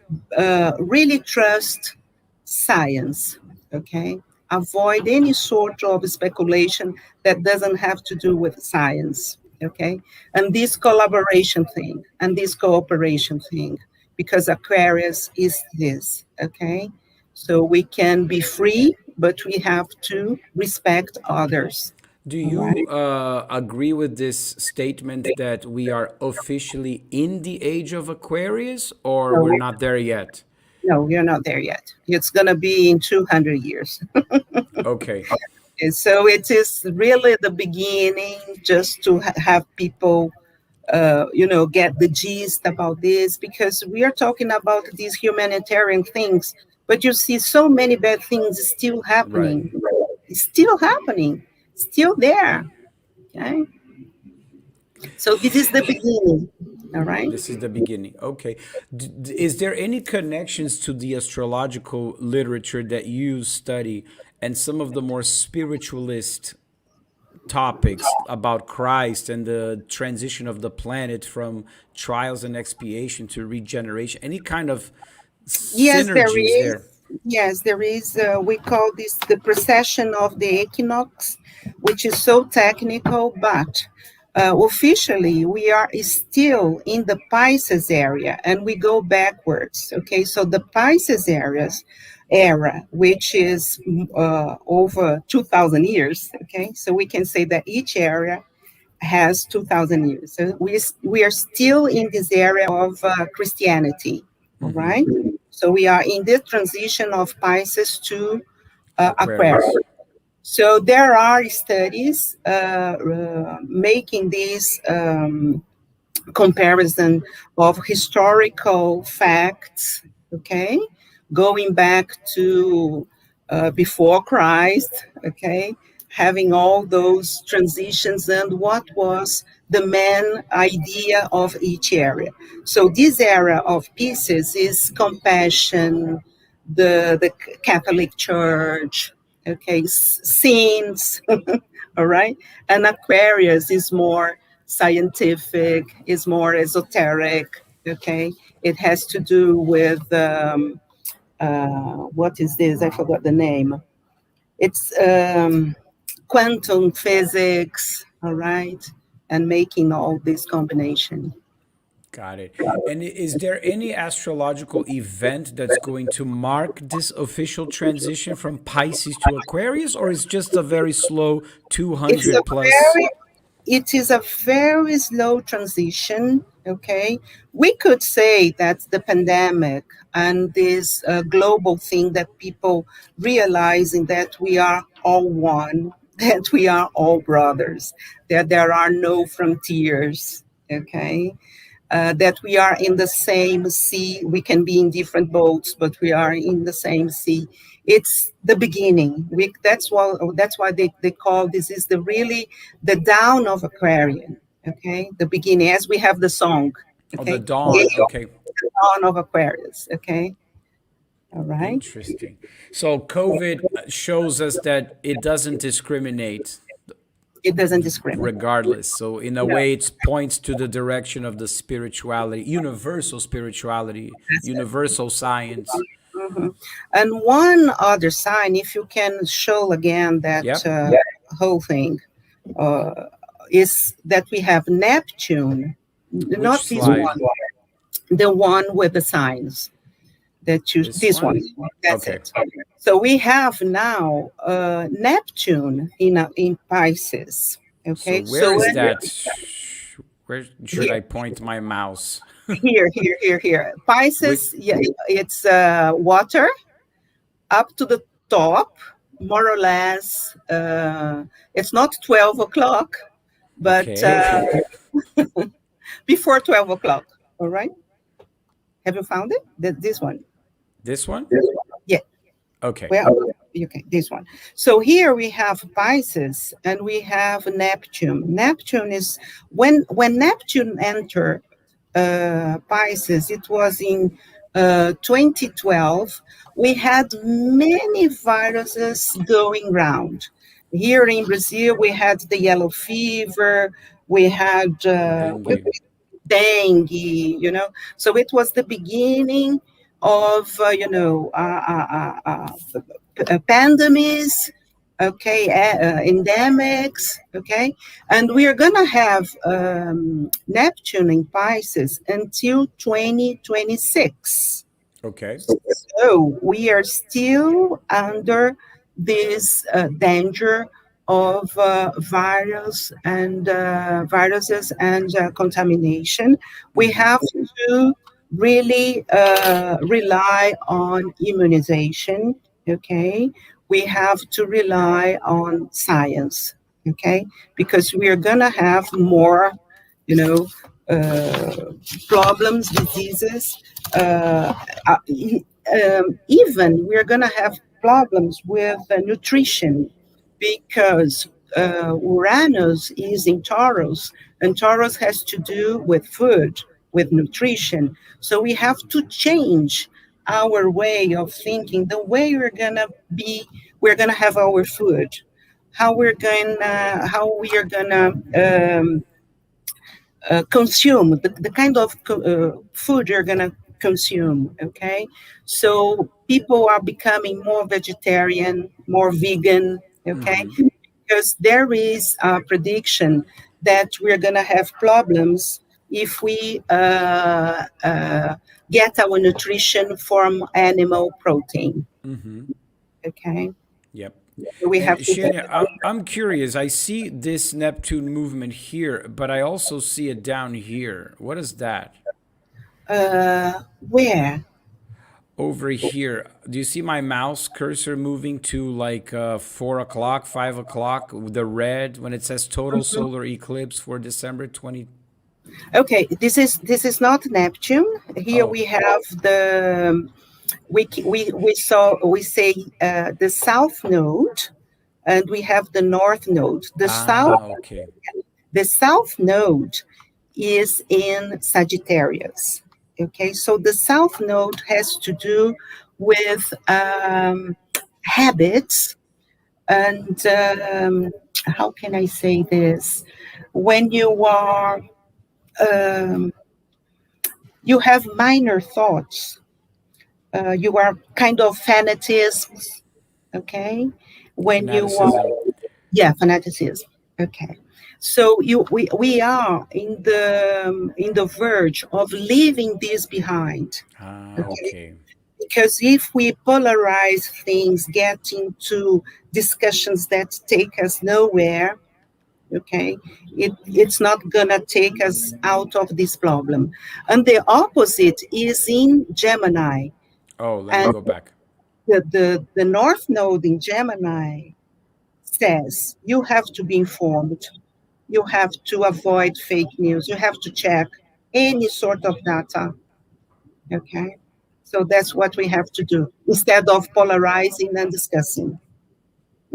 B: really trust science, okay? Avoid any sort of speculation that doesn't have to do with science, okay? And this collaboration thing and this cooperation thing, because Aquarius is this, okay? So we can be free, but we have to respect others,
A: Do
B: all right?
A: you agree with this statement that we are officially in the age of Aquarius, or
B: So
A: we're not there yet?
B: no, we're not there yet. It's going to be in 200 years.
A: Okay.
B: And so it is really the beginning, just to have people, get the gist about this, because we are talking about these humanitarian things, but you see so many bad things still
A: Right.
B: happening, still happening, still there. Okay, so this is the beginning. All right.
A: This is the beginning. Okay. Is there any connections to the astrological literature that you study and some of the more spiritualist topics about Christ and the transition of the planet from trials and expiation to regeneration? Any kind of
B: Yes, there
A: synergies
B: is.
A: there?
B: Yes, there is. We call this the precession of the equinox, which is so technical, but officially we are still in the Pisces area and we go backwards. Okay, so the Pisces era, which is over 2,000 years. Okay, so we can say that each area has 2,000 years. So we are still in this area of Christianity, all right? So we are in this transition of Pisces to Aquarius.
A: Aquarius.
B: So there are studies making these comparison of historical facts, okay, going back to before Christ, okay, having all those transitions and what was the main idea of each area. So this era of Pisces is compassion, the Catholic Church, okay, saints, all right, and Aquarius is more scientific, is more esoteric. Okay, it has to do with what is this? I forgot the name. It's quantum physics. All right, and making all this combination.
A: Got it. And is there any astrological event that's going to mark this official transition from Pisces to Aquarius, or is just a very slow
B: It's a
A: 200 plus?
B: very it is a very slow transition. Okay, we could say that the pandemic and this global thing, that people realizing that we are all one, that we are all brothers, that there are no frontiers. Okay, that we are in the same sea. We can be in different boats, but we are in the same sea. It's the beginning. That's why they call this is the really the down of Aquarian. Okay, the beginning, as we have the song.
A: Oh, the
B: Okay,
A: dawn. Okay.
B: the dawn of Aquarius. Okay, all right.
A: Interesting. So COVID shows us that it doesn't discriminate
B: It doesn't discriminate.
A: regardless. So in a
B: No,
A: way, it points to the direction of the spirituality,
B: that's it.
A: universal science.
B: Mhm. And one other sign, if you can show again that
A: Yep.
B: whole thing, uh, is that we have Neptune,
A: Which
B: not this
A: slide?
B: one, the one with the signs. that you
A: This
B: this one.
A: one?
B: That's
A: Okay.
B: it. So we have now Neptune in Pisces.
A: So
B: Okay,
A: where
B: so
A: is that? Where should
B: here,
A: I point my mouse?
B: here.
A: Which?
B: Pisces, yeah, it's water up to the top, more or less. It's not 12 o'clock, but
A: Okay.
B: before 12 o'clock. All right. Have you found it? This one.
A: This one?
B: Yeah.
A: Okay.
B: Well, okay, this one. So here we have Pisces and we have Neptune. Neptune is when Neptune entered Pisces, it was in 2012. We had many viruses going around. Here in Brazil, we had the yellow fever, we had
A: Dengue.
B: dengue, So it was the beginning of, pandemics, okay, endemics, okay, and we are gonna have Neptune in Pisces until 2026.
A: Okay.
B: So we are still under this danger of viruses and contamination. We
A: Mm-hmm.
B: have to really rely on immunization. Okay, we have to rely on science. Okay, because we are gonna have more, you know, uh, problems, diseases. Uh, Even we're going to have problems with nutrition because Uranus is in Taurus, and Taurus has to do with food, with nutrition. So we have to change our way of thinking, the way we're going to have our food, how we are going to consume, the kind of food you're going to consume. Okay, so people are becoming more vegetarian, more vegan. Okay,
A: Mm-hmm.
B: because there is a prediction that we're going to have problems if we get our nutrition from animal protein.
A: Mm-hmm.
B: Okay,
A: Yep.
B: so we
A: And
B: have to.
A: Xenia, I'm curious. I see this Neptune movement here, but I also see it down here. What is that?
B: Where?
A: Over here. Do you see my mouse cursor moving to like 4 o'clock, 5 o'clock? The red when it says total solar eclipse for December 20.
B: Okay, this is not Neptune. Here
A: Oh,
B: we have we say the south node, and we have the north node.
A: okay.
B: The south node is in Sagittarius. Okay, so the south node has to do with habits and how can I say this? When um, you have minor thoughts, you are kind of fanaticism. Okay, when you are,
A: Fanaticism.
B: yeah, fanaticism. Okay, so we are in the verge of leaving this behind. Okay,
A: Okay.
B: because if we polarize things, get into discussions that take us nowhere, okay, it's not gonna take us out of this problem. And the opposite is in Gemini.
A: Oh, let me
B: And
A: go back.
B: the North Node in Gemini says you have to be informed, you have to avoid fake news, you have to check any sort of data. Okay. So that's what we have to do instead of polarizing and discussing.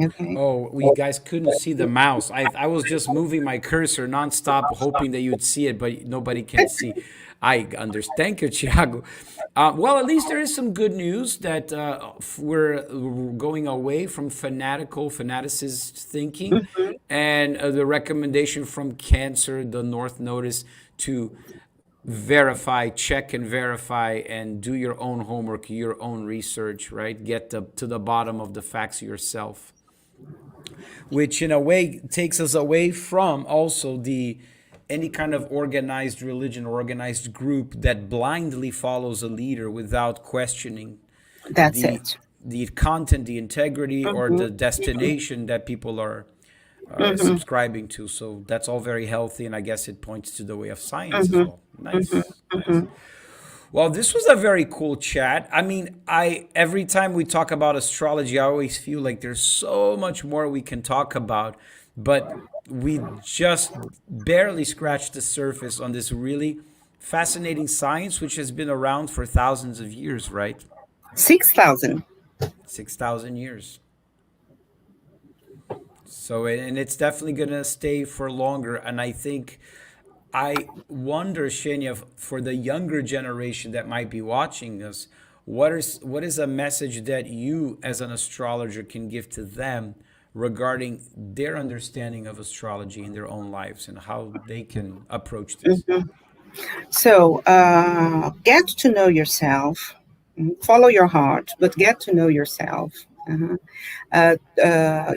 B: Okay.
A: Oh, we guys couldn't see the mouse. I was just moving my cursor nonstop, hoping that you'd see it, but nobody can see. I understand. Thank you, Thiago. Well, at least there is some good news that we're going away from fanaticist thinking, and the recommendation from Cancer, the North Notice, to verify, check and verify, and do your own homework, your own research, right? Get to the bottom of the facts yourself, which in a way takes us away from also the any kind of organized religion, organized group that blindly follows a leader without questioning
B: That's
A: the
B: it.
A: the content, the integrity, or
B: Mm-hmm.
A: the destination that people are
B: Mm-hmm.
A: subscribing to. So that's all very healthy, and I guess it points to the way of science as
B: Mm-hmm.
A: well.
B: Mm-hmm.
A: Nice, nice.
B: Mm-hmm.
A: Well, this was a very cool chat. I mean, I every time we talk about astrology, I always feel like there's so much more we can talk about, but we just barely scratched the surface on this really fascinating science, which has been around for thousands of years, right?
B: 6,000.
A: 6,000 years. So, and it's definitely going to stay for longer. And I think, I wonder, Xenia, for the younger generation that might be watching us, what is a message that you, as an astrologer, can give to them regarding their understanding of astrology in their own lives and how they can approach this?
B: So get to know yourself, follow your heart, but get to know yourself. Uh-huh.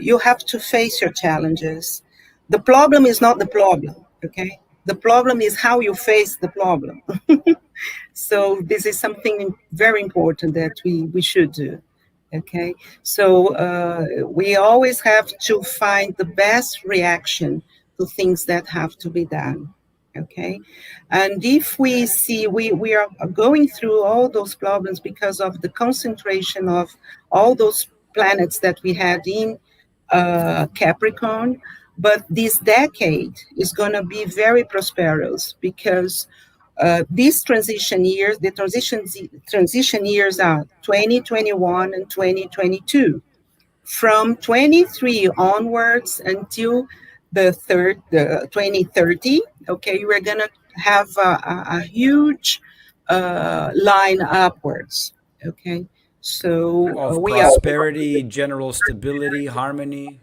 B: You have to face your challenges. The problem is not the problem, okay? The problem is how you face the problem. So this is something very important that we should do. Okay, so we always have to find the best reaction to things that have to be done. Okay, and if we see we are going through all those problems because of the concentration of all those planets that we had in Capricorn, but this decade is going to be very prosperous because these transition years, the transition years are 2021 and 2022. From 23 onwards until the 2030, okay, we're going to have a huge line upwards, okay? So
A: Of
B: we are,
A: prosperity, general stability, harmony.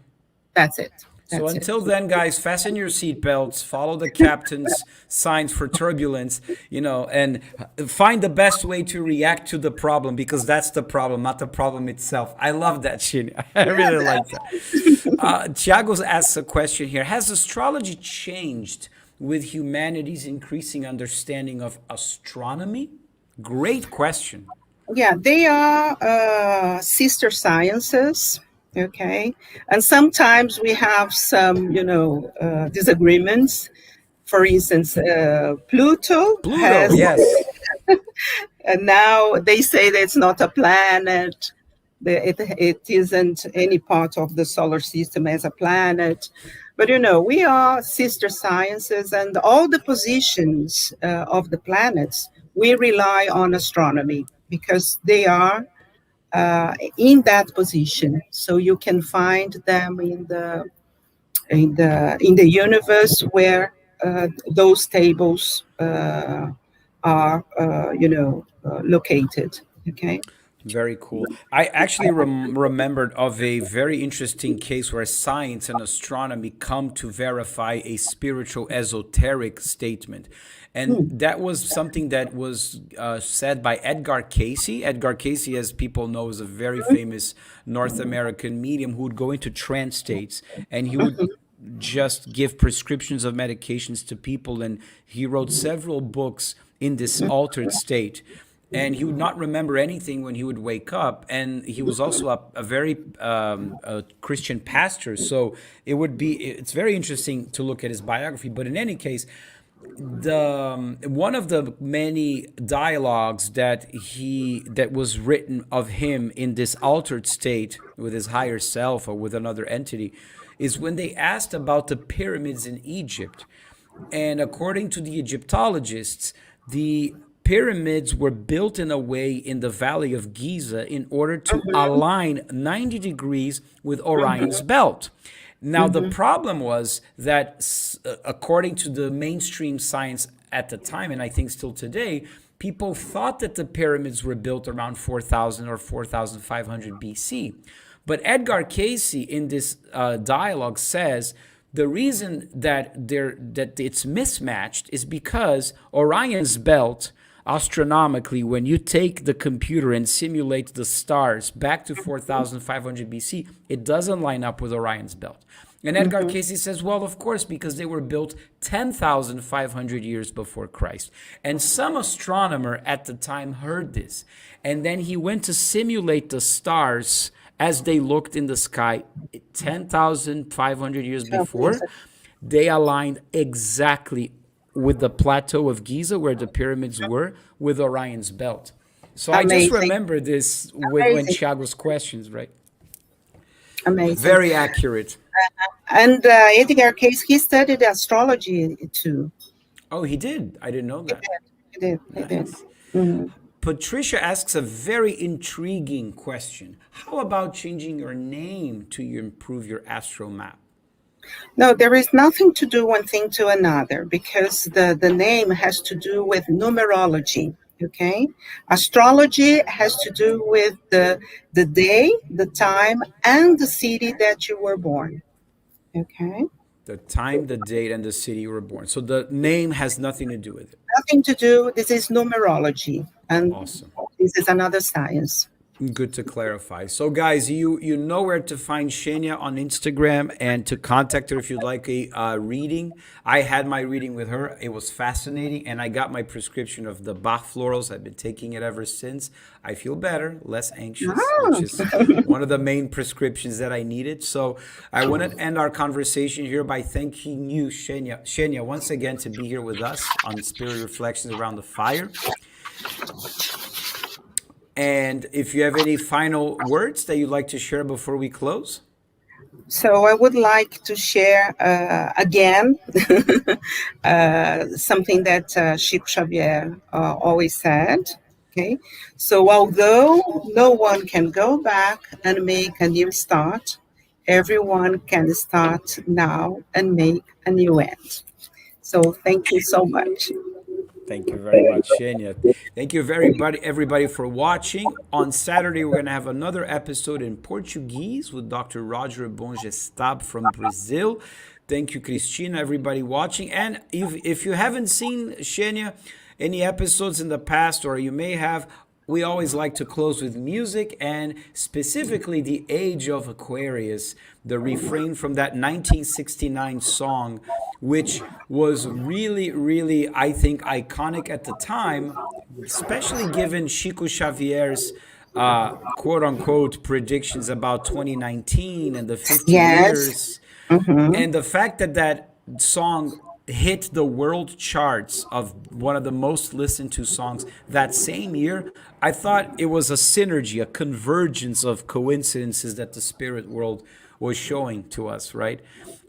B: that's it,
A: So
B: that's it.
A: until then, guys, fasten your seatbelts, follow the captain's signs for turbulence, and find the best way to react to the problem, because that's the problem, not the problem itself. I love that, Shin. I really like that. Tiago asks a question here. Has astrology changed with humanity's increasing understanding of astronomy? Great question.
B: Yeah, they are sister sciences, okay? And sometimes we have some, disagreements. For instance, Pluto
A: Pluto,
B: has,
A: yes.
B: and now they say that it's not a planet. It isn't any part of the solar system as a planet. But, we are sister sciences, and all the positions of the planets, we rely on astronomy because they are in that position. So you can find them in the universe where those tables are located. Okay.
A: Very cool. I actually remembered of a very interesting case where science and astronomy come to verify a spiritual esoteric statement. And that was something that was said by Edgar Casey. Edgar Casey, as people know, is a very famous North American medium who would go into trance states, and he would just give prescriptions of medications to people. And he wrote several books in this altered state, and he would not remember anything when he would wake up. And he was also a very a Christian pastor, so it's very interesting to look at his biography. But in any case, the one of the many dialogues that was written of him in this altered state with his higher self or with another entity is when they asked about the pyramids in Egypt. And according to the Egyptologists, the pyramids were built in a way in the Valley of Giza in order to align 90 degrees with Orion's belt. Now, the problem was that, according to the mainstream science at the time, and I think still today, people thought that the pyramids were built around 4,000 or 4,500 BC. But Edgar Casey, in this dialogue, says the reason that it's mismatched is because Orion's belt, astronomically, when you take the computer and simulate the stars back to 4,500 BC, it doesn't line up with Orion's belt. And Edgar Casey says, well, of course, because they were built 10,500 years before Christ. And some astronomer at the time heard this. And then he went to simulate the stars as they looked in the sky 10,500 years before. They aligned exactly with the plateau of Giza, where the pyramids were, with Orion's belt. So I just
B: Amazing.
A: remember this with when
B: Amazing.
A: Thiago's questions, right?
B: Amazing.
A: Very accurate.
B: And Edgar Cayce, he studied astrology too.
A: Oh, he did. I didn't know
B: He
A: that.
B: did. He did. He did.
A: Nice.
B: Mhm.
A: Patricia asks a very intriguing question. How about changing your name to improve your astro map?
B: No, there is nothing to do one thing to another because the name has to do with numerology. Okay, astrology has to do with the day, the time, and the city that you were born. Okay,
A: The time, the date, and the city you were born. So the name has nothing to do with it.
B: nothing to do. This is numerology, and
A: Awesome.
B: this is another science.
A: Good to clarify. So, guys, you know where to find Xenia on Instagram and to contact her if you'd like a reading. I had my reading with her. It was fascinating, and I got my prescription of the Bach florals. I've been taking it ever since. I feel better, less anxious, which is one of the main prescriptions that I needed. So, I want to end our conversation here by thanking you, Xenia, once again to be here with us on Spirit Reflections Around the Fire. And if you have any final words that you'd like to share before we close.
B: So I would like to share again something that Chico Xavier always said. Okay, so although no one can go back and make a new start, everyone can start now and make a new end. So thank you so much.
A: Thank you very much, Xenia. Thank you, everybody for watching. On Saturday, we're going to have another episode in Portuguese with Dr. Roger Bongestab from Brazil. Thank you, Cristina, everybody watching. And if you haven't seen Xenia, any episodes in the past, or you may have, we always like to close with music, and specifically the age of Aquarius, the refrain from that 1969 song, which was really, really, I think, iconic at the time, especially given Chico Xavier's quote unquote predictions about 2019 and the 50
B: Yes.
A: years.
B: Mm-hmm.
A: And the fact that that song hit the world charts of one of the most listened to songs that same year, I thought it was a synergy, a convergence of coincidences that the spirit world was showing to us, right?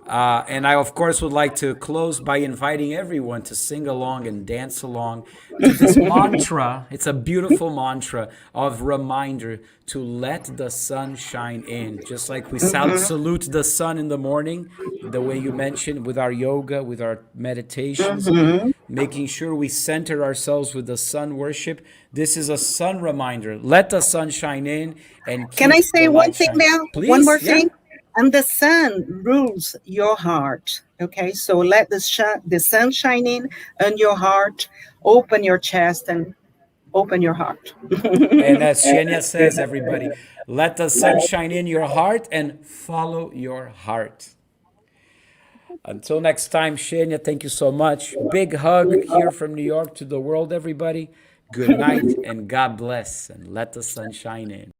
A: And I, of course, would like to close by inviting everyone to sing along and dance along to this mantra. It's a beautiful mantra of reminder to let the sun shine in. Just like we salute the sun in the morning, the way you mentioned with our yoga, with our meditations, making sure we center ourselves with the sun worship. This is a sun reminder. Let the sun shine in and
B: Can
A: keep
B: I
A: the
B: say one
A: light
B: thing,
A: shining.
B: Mel? One more
A: Please, yeah.
B: thing? And the sun rules your heart. Okay, so let the sun shine in your heart. Open your chest and open your heart.
A: And as Xenia says, everybody, let the sun shine in your heart and follow your heart. Until next time, Xenia, thank you so much. Big hug here from New York to the world, everybody. Good night and God bless, and let the sun shine in.